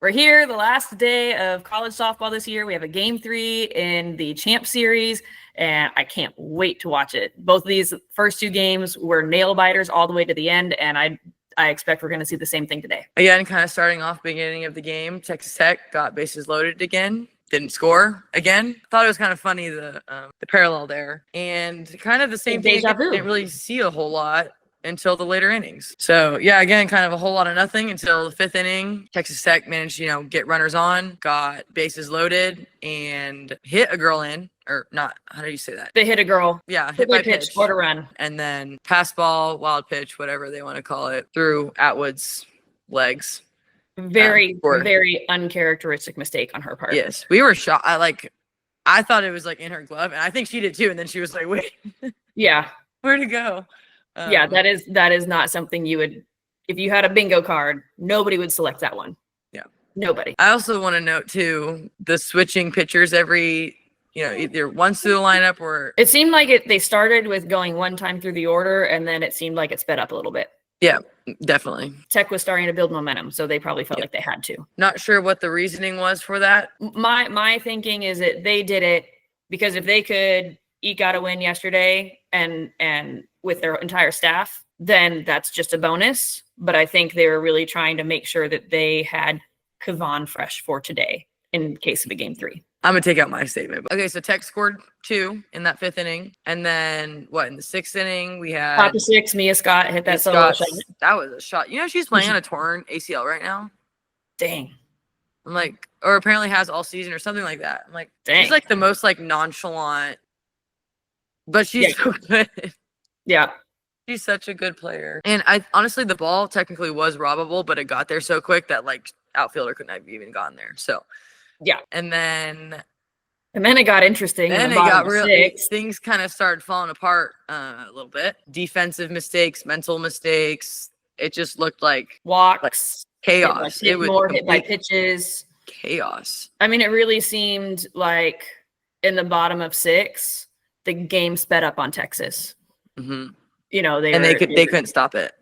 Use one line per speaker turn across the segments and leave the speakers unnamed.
We're here, the last day of college softball this year. We have a game 3 in the Champ Series, and I can't wait to watch it. Both of these first 2 games were nail biters all the way to the end, and I expect we're going to see the same thing today.
Again, kind of starting off beginning of the game, Texas Tech got bases loaded again. Didn't score again. Thought it was kind of funny the parallel there, and kind of the same thing. Didn't really see a whole lot until the later innings. So yeah, again, kind of a whole lot of nothing until the 5th inning. Texas Tech managed to, get runners on, got bases loaded, and hit a girl in, or not. How do you say that?
They hit a girl.
Yeah, hit by pitch.
Scored a run.
And then pass ball, wild pitch, whatever they want to call it, through Atwood's legs.
Very uncharacteristic mistake on her part.
Yes, we were shocked. I thought it was in her glove, and I think she did too. And then she was like, "Wait,
yeah,
where'd it go?"
Yeah, that is not something you would, if you had a bingo card, nobody would select that one.
Yeah,
nobody.
I also want to note too the switching pitchers every, either once through the lineup or
it seemed like they started with going one time through the order, and then it seemed like it sped up a little bit.
Yeah, definitely.
Tech was starting to build momentum, so they probably felt like they had to.
Not sure what the reasoning was for that.
My thinking is that they did it because if they could eke out a win yesterday and with their entire staff, then that's just a bonus. But I think they were really trying to make sure that they had Kavan fresh for today in case of a game 3.
I'm going to take out my statement. Okay, so Tech scored 2 in that 5th inning. And then, in the 6th inning, we had...
Top of 6, Mia Scott hit that solo shot.
That was a shot. She's playing on a torn ACL right now?
Dang.
I'm like, or apparently has all season or something like that. I'm like, dang. She's the most nonchalant, but she's so good.
Yeah.
She's such a good player. And honestly, the ball technically was robbable, but it got there so quick that outfielder couldn't have even gotten there. So...
yeah.
And then
it got interesting.
Then it got really, things kind of started falling apart a little bit. Defensive mistakes, mental mistakes. It just looked like
walks,
chaos.
It was hit by pitches.
Chaos.
I mean, it really seemed like in the bottom of 6, the game sped up on Texas.
Mm-hmm.
They
couldn't stop it.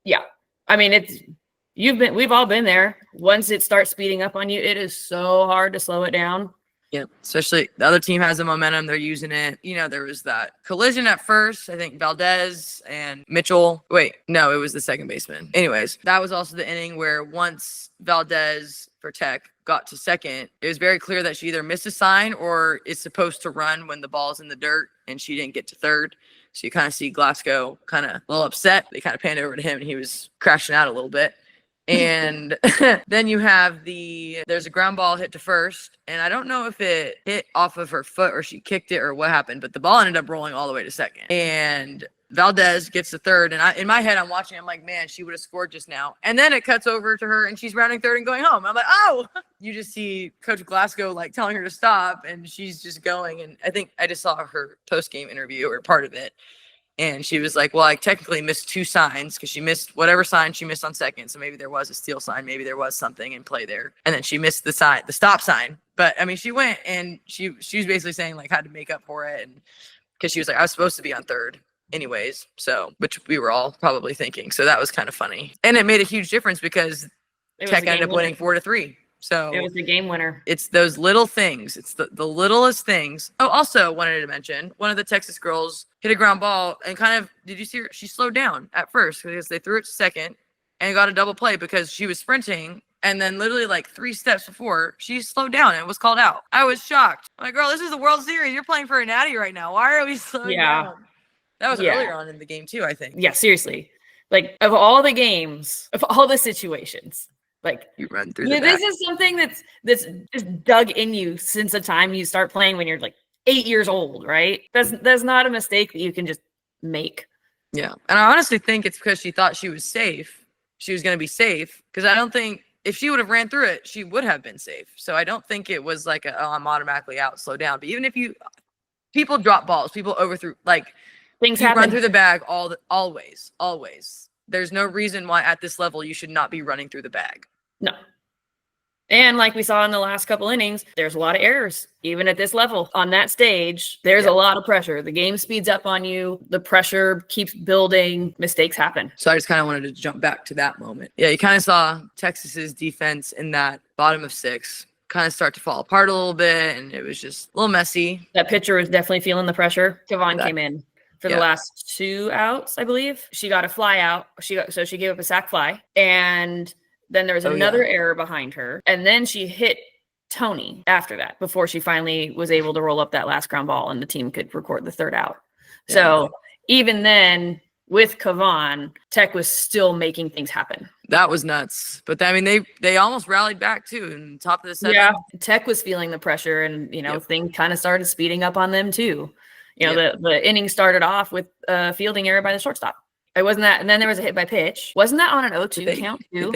Yeah. I mean, we've all been there. Once it starts speeding up on you, it is so hard to slow it down.
Yeah, especially the other team has the momentum. They're using it. There was that collision at first. I think Valdez and Mitchell. Wait, no, it was the second baseman. Anyways, that was also the inning where once Valdez for Tech got to second, it was very clear that she either missed a sign or is supposed to run when the ball's in the dirt, and she didn't get to third. So you kind of see Glasgow kind of a little upset. They kind of panned over to him, and he was crashing out a little bit. And then you have there's a ground ball hit to first, and I don't know if it hit off of her foot or she kicked it or what happened, but the ball ended up rolling all the way to second. And Valdez gets to third, and in my head, I'm watching, I'm like, man, she would have scored just now. And then it cuts over to her, and she's rounding third and going home. I'm like, oh! You just see Coach Glasgow, telling her to stop, and she's just going. And I think I just saw her post-game interview or part of it. And she was like, well, I technically missed 2 signs because she missed whatever sign she missed on second. So maybe there was a steal sign. Maybe there was something in play there. And then she missed the stop sign. But, I mean, she went and she was basically saying, had to make up for it. And because she was like, I was supposed to be on third anyways. So, which we were all probably thinking. So that was kind of funny. And it made a huge difference because Tech ended up winning 4-3. So
it was the game winner.
It's those little things. It's the littlest things. Oh, also wanted to mention, one of the Texas girls hit a ground ball and did you see her? She slowed down at first because they threw it to second and got a double play because she was sprinting. And then literally 3 steps before, she slowed down and was called out. I was shocked. I'm like, girl, this is the World Series. You're playing for a natty right now. Why are we slowing down? That was earlier on in the game too, I think.
Yeah, seriously. Of all the games, of all the situations,
you run through the
this is something that's just dug in you since the time you start playing when you're 8 years old, right? That's not a mistake that you can just make.
Yeah. And I honestly think it's because she thought she was safe. She was going to be safe. Because I don't think if she would have ran through it, she would have been safe. So I don't think it was I'm automatically out, slow down. But even if people drop balls, people overthrew,
things happen.
Run through the bag always. There's no reason why at this level you should not be running through the bag.
No. And like we saw in the last couple innings, there's a lot of errors, even at this level. On that stage, there's a lot of pressure. The game speeds up on you. The pressure keeps building. Mistakes happen.
So I just kind of wanted to jump back to that moment. Yeah, you kind of saw Texas's defense in that bottom of 6 kind of start to fall apart a little bit, and it was just a little messy.
That pitcher was definitely feeling the pressure. Kevon came in for the last 2 outs, I believe. She got a fly out. She gave up a sac fly, and then there was another error behind her, and then she hit Tony after that before she finally was able to roll up that last ground ball and the team could record the 3rd out. Yeah. So even then, with Kevon, Tech was still making things happen. That was nuts. But I mean, they almost rallied back too in top of the 7th. Yeah, Tech was feeling the pressure, and things kind of started speeding up on them too. The inning started off with a fielding error by the shortstop. It wasn't that, and then there was a hit by pitch. Wasn't that on an 0-2 count too?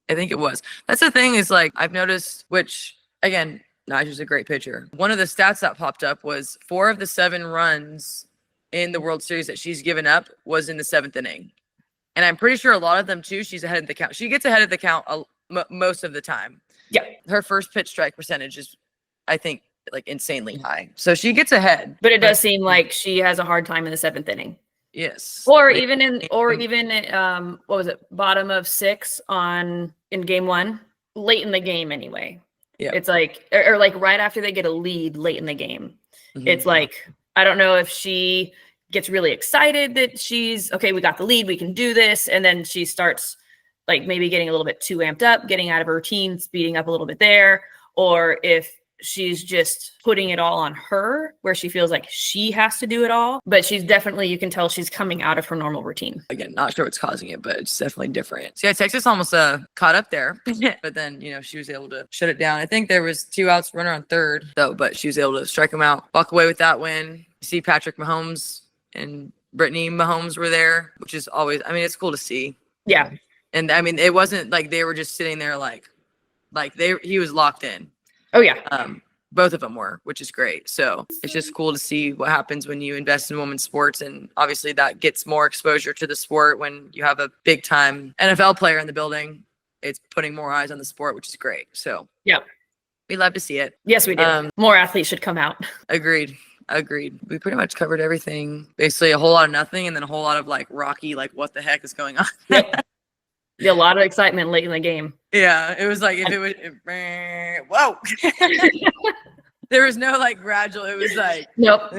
I think it was. That's the thing is, like, I've noticed, which again, Nigel's a great pitcher. One of the stats that popped up was 4 of the 7 runs in the World Series that she's given up was in the 7th inning. And I'm pretty sure a lot of them too, she's ahead of the count. She gets ahead of the count most of the time. Yeah. Her first pitch strike percentage is, I think, like insanely high. So she gets ahead. But it does seem like she has a hard time in the 7th inning. Yes. Or even what was it? Bottom of 6 in game 1, late in the game anyway. Yeah. It's like, or like right after they get a lead late in the game. Mm-hmm. It's like, I don't know if she gets really excited that she's okay, we got the lead, we can do this. And then she starts like maybe getting a little bit too amped up, getting out of her routine, speeding up a little bit there. Or if she's just putting it all on her, where she feels like she has to do it all. But she's definitely, you can tell she's coming out of her normal routine. Again, not sure what's causing it, but it's definitely different. So yeah, Texas almost caught up there. But then, she was able to shut it down. I think there was 2 outs, runner on 3rd, though, but she was able to strike them out, walk away with that win. You see Patrick Mahomes and Brittany Mahomes were there, which is always, it's cool to see. Yeah. And it wasn't like they were just sitting there he was locked in. Oh, yeah. Both of them were, which is great. So it's just cool to see what happens when you invest in women's sports. And obviously that gets more exposure to the sport when you have a big time NFL player in the building. It's putting more eyes on the sport, which is great. So yeah, we love to see it. Yes, we do. More athletes should come out. Agreed. We pretty much covered everything. Basically a whole lot of nothing and then a whole lot of like rocky, like what the heck is going on? A lot of excitement late in the game. Yeah, it was like whoa. There was no like gradual. It was like nope.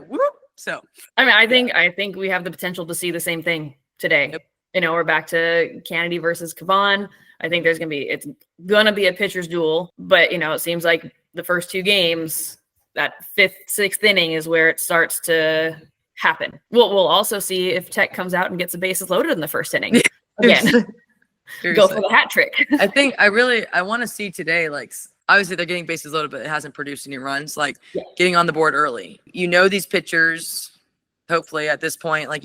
Whoop. So I think we have the potential to see the same thing today. Yep. We're back to Kennedy versus Kevon. I think it's gonna be a pitcher's duel, but it seems like the first 2 games, that 5th, 6th inning is where it starts to happen. We'll also see if Tech comes out and gets the bases loaded in the first inning again. Go for the hat trick. I want to see today, like, obviously they're getting bases loaded, but it hasn't produced any runs, like getting on the board early. These pitchers, hopefully at this point, like,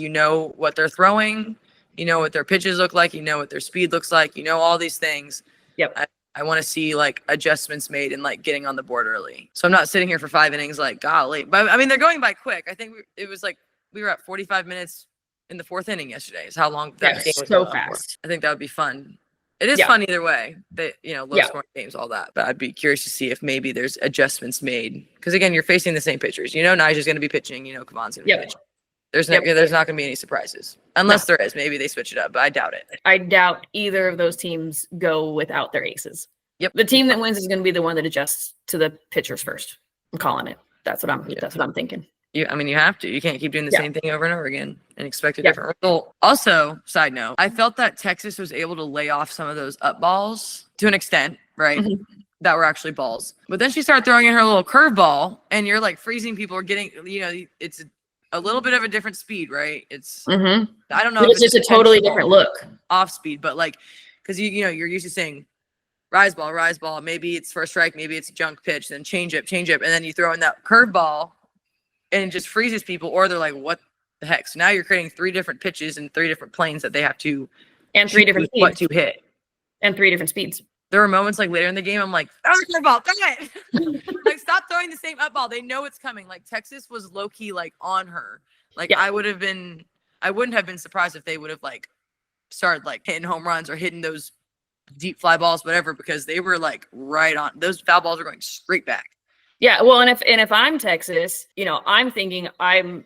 what they're throwing, what their pitches look like, what their speed looks like, all these things. Yep. I want to see like adjustments made and like getting on the board early. So I'm not sitting here for 5 innings, like, golly, but they're going by quick. I think it was like, we were at 45 minutes in the 4th inning yesterday is how long that game was so fast. I think that would be fun. It is fun either way. Low scoring games, all that. But I'd be curious to see if maybe there's adjustments made. Because again, you're facing the same pitchers. Nigel's going to be pitching. Kevon's going to be pitching. There's not going to be any surprises. Unless there is. Maybe they switch it up, but I doubt it. I doubt either of those teams go without their aces. Yep. The team that wins is going to be the one that adjusts to the pitchers first. I'm calling it. That's what I'm thinking. You have to. You can't keep doing the same thing over and over again and expect a different result. Also, side note, I felt that Texas was able to lay off some of those up balls to an extent, right? Mm-hmm. That were actually balls. But then she started throwing in her little curveball, and you're like freezing people or getting, it's a little bit of a different speed, right? It's, I don't know. But it's just a totally different look. Off speed, but like, because you're used to saying rise ball. Maybe it's for a strike, maybe it's a junk pitch, then change up, and then you throw in that curveball. And it just freezes people, or they're like, what the heck? So now you're creating 3 different pitches and 3 different planes that they have to and 3 different speeds. What to hit. And 3 different speeds. There were moments like later in the game, I'm like, throw the curveball, throw it. Like, stop throwing the same up ball. They know it's coming. Like, Texas was low key like on her. Like, I wouldn't have been surprised if they would have like started like hitting home runs or hitting those
deep fly balls, whatever, because they were like right on. Those foul balls are going straight back.
Yeah, well, and if I'm Texas, I'm thinking I'm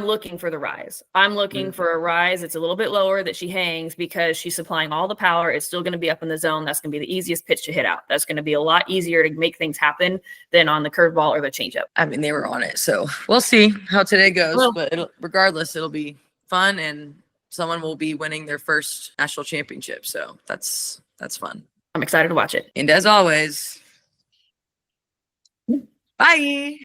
looking for the rise. I'm looking for a rise. It's a little bit lower that she hangs because she's supplying all the power. It's still going to be up in the zone. That's going to be the easiest pitch to hit out. That's going to be a lot easier to make things happen than on the curveball or the changeup.
I mean, they were on it. So we'll see how today goes.
Well,
but regardless, it'll be fun and someone will be winning their first national championship. So that's fun.
I'm excited to watch it.
And as always, bye.